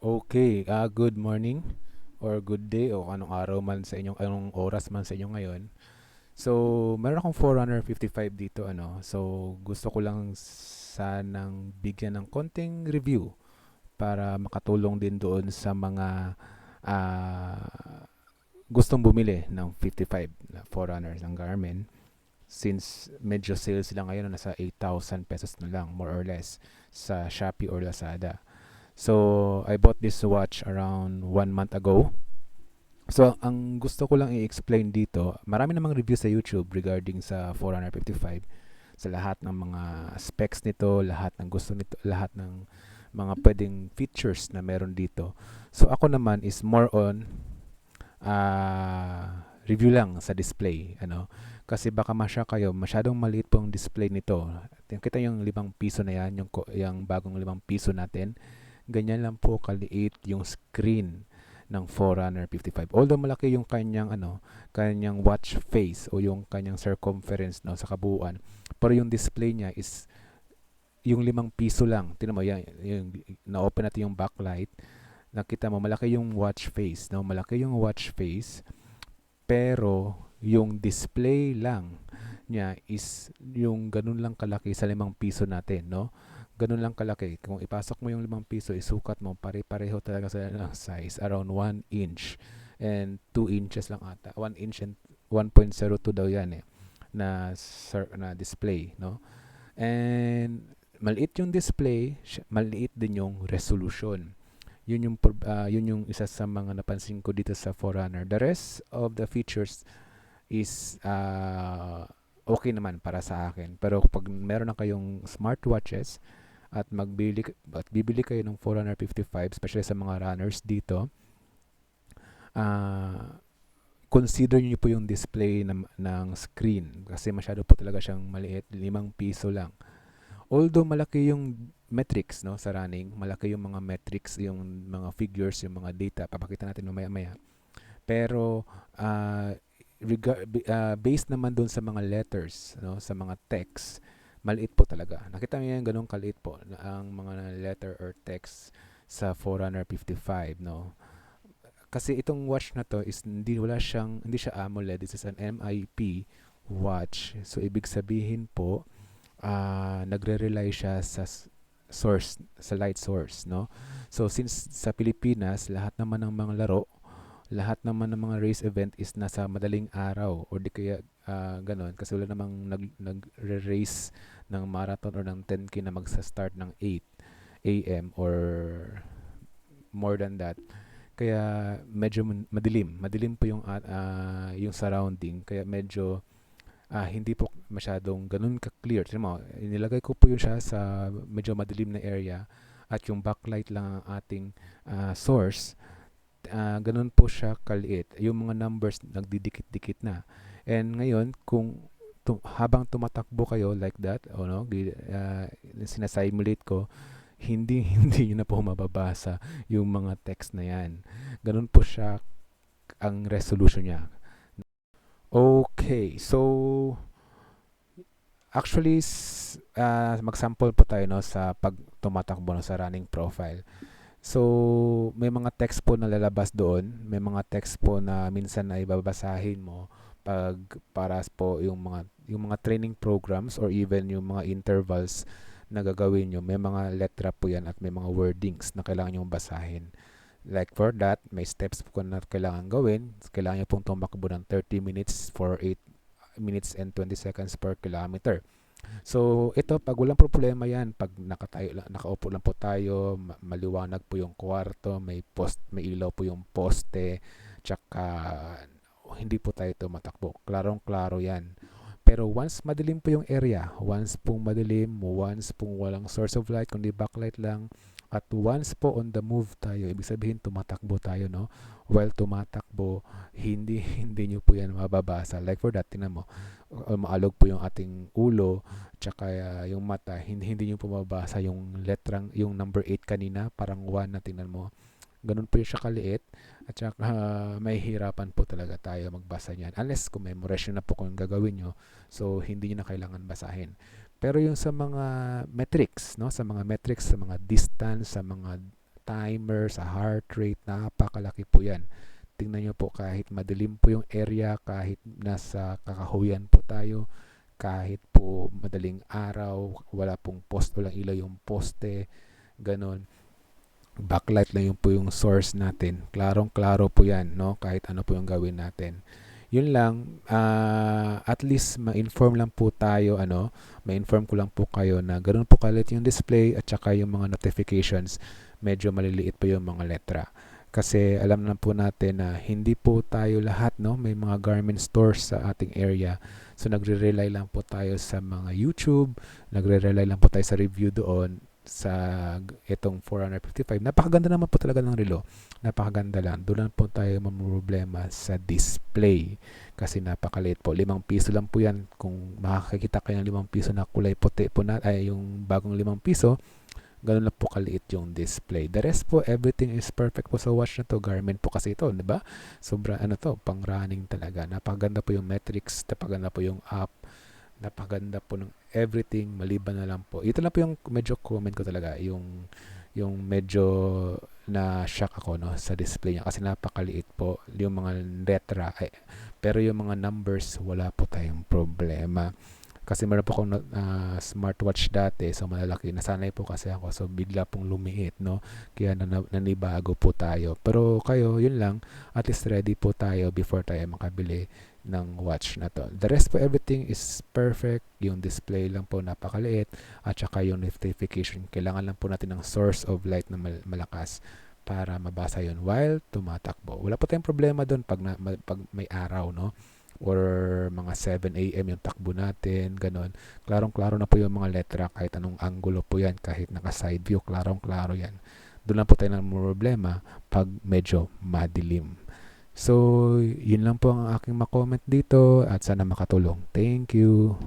Okay, good morning or good day o anong araw man sa inyong anong oras man sa inyo ngayon. So, meron akong 455 dito ano. So, gusto ko lang sanang bigyan ng konting review para makatulong din doon sa mga gustong bumili ng 55 na 4 ng Garmin since medyo sales sila ngayon nasa 8,000 pesos na lang more or less sa Shopee or Lazada. So, I bought this watch around 1 month ago. So, ang gusto ko lang i-explain dito, marami namang review sa YouTube regarding sa 455 sa lahat ng mga specs nito, lahat ng gusto nito, lahat ng mga pwedeng features na meron dito. So, ako naman is more on review lang sa display, ano. Kasi baka masya kayo, masyadong maliit po yung display nito. Kita yung 5 piso na yan, yung bagong 5 piso natin. Ganyan lang po kaliit yung screen ng Forerunner 55. Although malaki yung kanyang watch face o yung kanyang circumference no sa kabuuan, pero yung display niya is yung 5 piso lang. Tingnan mo yan, yung na-open natin yung backlight. Nakita mo malaki yung watch face, no? Malaki yung watch face, pero yung display lang niya is yung ganun lang kalaki sa 5 piso natin, no? Ganun lang kalaki. Kung ipasok mo yung 5 piso, isukat mo, pare-pareho talaga sila ng size. Around 1 inch and 2 inches lang ata. 1 inch and 1.02 daw yan eh, na display, no? And maliit yung display, maliit din yung resolution. Yun yung isa sa mga napansin ko dito sa Forerunner. The rest of the features is okay naman para sa akin. Pero pag meron na kayong smartwatches at bibili kayo ng Forerunner 55, especially sa mga runners dito, ah consider niyo po yung display ng screen kasi masyado po talaga siyang maliit, 5 piso lang. Although malaki yung metrics no sa running, malaki yung mga metrics, yung mga figures, yung mga data, papakita natin mamaya-maya. Pero based naman doon sa mga letters, no, sa mga text, maliit po talaga. Nakita niyo yung ganung kaliit po ang mga letter or text sa Forerunner 55, no. Kasi itong watch na to is hindi siya AMOLED, this is an MIP watch. So ibig sabihin po nagre-rely siya sa source, sa light source, no? So since sa Pilipinas, lahat naman ng mga race event is nasa madaling araw or di kaya ganon kasi wala namang nagre-race ng marathon or ng 10K na magsa-start ng 8 a.m. or more than that. Kaya medyo madilim po yung surrounding, kaya medyo hindi po masyadong ganun ka-clear. Tignan mo, inilagay ko po yun siya sa medyo madilim na area at yung backlight lang ang ating source. Ganun po siya kaliit. Yung mga numbers nagdidikit-dikit na. And ngayon, kung habang tumatakbo kayo like that, o no, sinasimulate ko, hindi hindi niyo na po mababasa yung mga text na yan. Ganun po siya ang resolution niya. Okay, so actually, mag-sample po tayo no, sa pag tumatakbo no, sa running profile. So, may mga text po na lalabas doon. May mga text po na minsan ay babasahin mo pag para po yung mga training programs or even yung mga intervals na gagawin nyo. May mga letra po yan at may mga wordings na kailangan nyo basahin. Like for that, may steps po na kailangan gawin. Kailangan nyo pong tumakbo ng 30 minutes for 8 minutes and 20 seconds per kilometer. So, ito, pag walang problema yan, pag nakaupo lang po tayo, maliwanag po yung kwarto, may ilaw po yung poste, tsaka hindi po tayo tumatakbo. Klarong-klaro yan. Pero once madilim po yung area, once pong madilim, once pong walang source of light, kundi backlight lang, at once po on the move tayo, ibig sabihin tumatakbo tayo, no? While tumatakbo, hindi hindi nyo po yan mababasa. Like for that, tingnan mo, maalog po yung ating ulo, tsaka yung mata, hindi nyo po mababasa yung yung number 8 kanina, parang 1 na tingnan mo. Ganun po siya kaliit at saka may hirapan po talaga tayo magbasa niyan. Unless kung memorize nyo na po kung gagawin nyo, so hindi nyo na kailangan basahin. Pero yung sa mga metrics, no? Sa mga metrics, sa mga distance, sa mga timer, sa heart rate, napakalaki po yan. Tingnan nyo po, kahit madilim po yung area, kahit nasa kakahuyan po tayo, kahit po madaling araw, wala pong post, walang ilaw yung poste, ganon. Backlight lang yung po yung source natin. Klarong-klaro po yan, no? Kahit ano po yung gawin natin. Yun lang, at least ma-inform lang po tayo, ma-inform ko lang po kayo na ganoon po kalit yung display at saka yung mga notifications, medyo maliliit po yung mga letra. Kasi alam na po natin na hindi po tayo lahat, no? May mga garment stores sa ating area. So nagre-rely lang po tayo sa mga YouTube, nagre-rely lang po tayo sa review doon sa itong 455. Napakaganda naman po talaga ng relo. Napakaganda lang. Doon lang po tayo mamroblema sa display. Kasi napakaliit po. 5 piso lang po yan. Kung makakakita kayo ng 5 piso na kulay puti po na, ay yung bagong 5 piso, ganun lang po kaliit yung display. The rest po, everything is perfect po sa watch na to. Garmin po kasi ito, di ba? Sobra, pang running talaga. Napakaganda po yung metrics, napakaganda po yung app, napakaganda po ng everything, maliban na lang po. Ito lang po yung medyo comment ko talaga, yung medyo na shock ako, no, sa display niya kasi napakaliit po yung mga letra, pero yung mga numbers wala po tayong problema. Kasi meron po akong smartwatch dati, so malalaki. Nasanay po kasi ako, so bigla pong lumiit, no? Kaya nanibago po tayo. Pero kayo, yun lang, at least ready po tayo before tayo makabili ng watch na to. The rest po, everything is perfect. Yung display lang po napakaliit, at saka yung notification. Kailangan lang po natin ng source of light na malakas para mabasa yun while tumatakbo. Wala po tayong problema doon pag may araw, no? Or mga 7 a.m. yung takbo natin, ganon. Klarong-klaro na po yung mga letra, kahit anong angulo po yan, kahit naka-side view, klarong-klaro yan. Doon lang po tayo ng problema pag medyo madilim. So, yun lang po ang aking makomment dito at sana makatulong. Thank you.